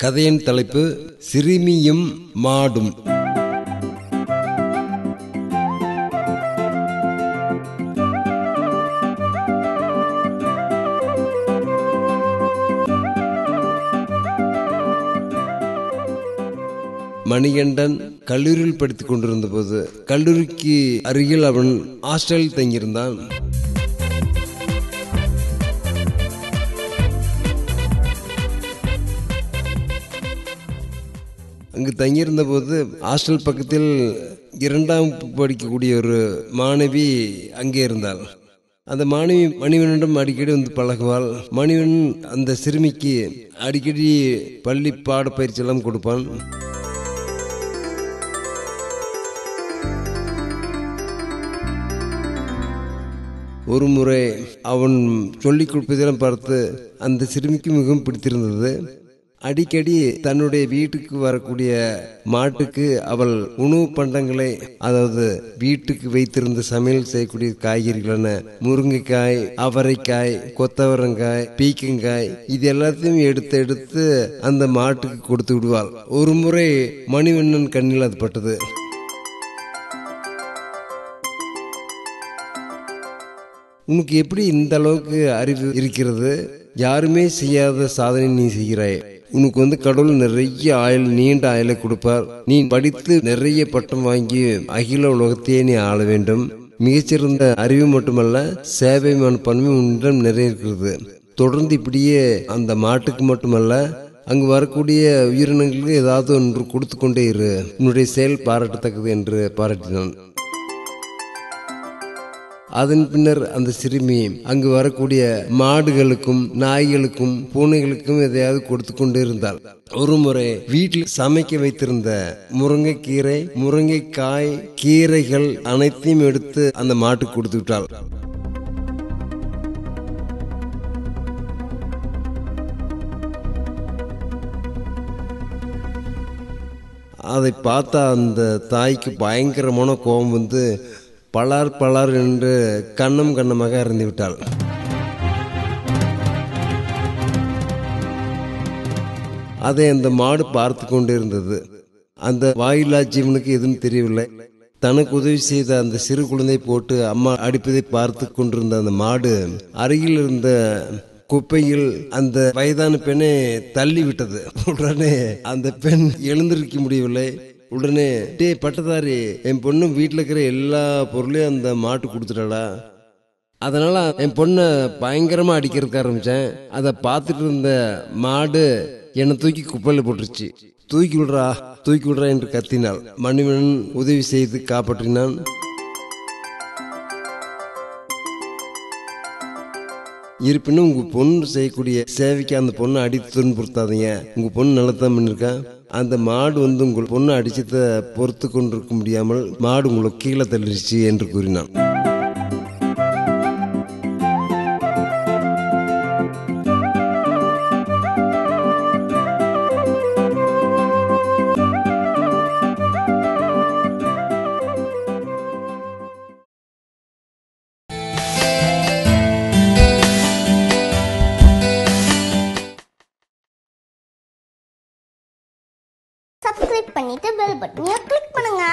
கதையின் தலைப்பு சிறுமியும் மாடும். மணிகண்டன் கல்லூரியில் படித்துக் கொண்டிருந்த போது கல்லூரிக்கு அருகில் அவன் ஹாஸ்டலில் தங்கியிருந்தான். அங்கு தங்கியிருந்த போது ஹாஸ்டல் பக்கத்தில் 2ஆம் படிக்கக்கூடிய ஒரு மாணவி அங்கே இருந்தாள். அந்த மாணவி மணிவனிடம் அடிக்கடி வந்து பழகுவாள். மணிவன் அந்த சிறுமிக்கு அடிக்கடி பள்ளி பாடப்பயிற்சி எல்லாம் கொடுப்பான். ஒரு முறை அவன் சொல்லிக் கொடுப்பதெல்லாம் பார்த்து அந்த சிறுமிக்கு மிகவும் பிடித்திருந்தது. அடிக்கடி தன்னுடைய வீட்டுக்கு வரக்கூடிய மாட்டுக்கு அவள் உணவு பண்டங்களை, அதாவது வீட்டுக்கு வைத்திருந்த சமையல் செய்யக்கூடிய காய்கறிகளான முருங்கைக்காய், அவரைக்காய், கொத்தவரங்காய், பீக்கங்காய், இது எல்லாத்தையும் எடுத்து அந்த மாட்டுக்கு கொடுத்து விடுவாள். ஒரு முறை மணிவண்ணன் கண்ணில் அது பட்டது. உனக்கு எப்படி இந்த அளவுக்கு அறிவு இருக்கிறது? யாருமே செய்யாத சாதனை நீ செய்கிறாய். உனக்கு கடவுள் நிறைய ஆயுள், நீண்ட ஆயுளை கொடுப்பார். நீ படித்து நிறைய பட்டம் வாங்கி அகில உலகத்தையே நீ ஆள வேண்டும். மிகச்சிறந்த அறிவு மட்டுமல்ல, சேவை பண்பு உன்னிடம் நிறைய இருக்கிறது. தொடர்ந்து இப்படியே அந்த மாட்டுக்கு மட்டுமல்ல, அங்கு வரக்கூடிய உயிரினங்களுக்கு ஏதாவது ஒன்று கொடுத்து கொண்டே இரு. உன்னுடைய செயல் பாராட்டத்தக்கது என்று பாராட்டினான். அதன் பின்னர் அந்த சிறுமி அங்கு வரக்கூடிய மாடுகளுக்கும், நாய்களுக்கும், பூனைகளுக்கும் எதையாவது கொடுத்து கொண்டு இருந்தாள். ஒரு முறை வீட்டில் சமைக்க வைத்திருந்த முருங்கைக்கீரை, முருங்கைக்காய், கீரைகள் அனைத்தையும் எடுத்து அந்த மாட்டுக்கு கொடுத்து விட்டாள். அதை பார்த்த அந்த தாய்க்கு பயங்கரமான கோபம் வந்து பலார் என்று கண்ணமாக இறந்து விட்டாள். அதை அந்த மாடு பார்த்து கொண்டு இருந்தது. அந்த வாயிலா ஜீவனுக்கு எதுவும் தெரியவில்லை. தனக்கு உதவி செய்த அந்த சிறு குழந்தை போட்டு அம்மா அடிப்பதை பார்த்து கொண்டிருந்த அந்த மாடு அருகில் இருந்த குப்பையில் அந்த வயதான பெண்ணை தள்ளி விட்டது. உடனே அந்த பெண் எழுந்திருக்க முடியவில்லை. உடனே, டே பட்டதாரி, என் பொண்ணு வீட்டில் இருக்கிற எல்லா பொருளையும் அந்த மாட்டு கொடுத்துட்டாளா? அதனால என் பொண்ணை பயங்கரமா அடிக்கிறதுக்கு ஆரம்பிச்சேன். அதை பார்த்துட்டு இருந்த மாடு என்னை தூக்கி குப்பையில போட்டுருச்சு. தூக்கி விடுறா என்று கத்தினாள். மணிவன் உதவி செய்து காப்பாற்றினான். இருப்பினும் உங்க பொண்ணு செய்யக்கூடிய சேவைக்கு அந்த பொண்ணை அடித்து துன்புறுத்தாதீங்க. உங்க பொண்ணு நல்லதான் பண்ணிருக்கா. அந்த மாடு உங்கள் பொண்ணு அடிச்சத பொறுத்து கொண்டிருக்க முடியாமல் மாடு உங்களை கீழே தள்ளிடுச்சு என்று கூறினான். சப்ஸ்கிரைப் பண்ணிட்டு பெல் பட்டனை கிளிக் பண்ணுங்க.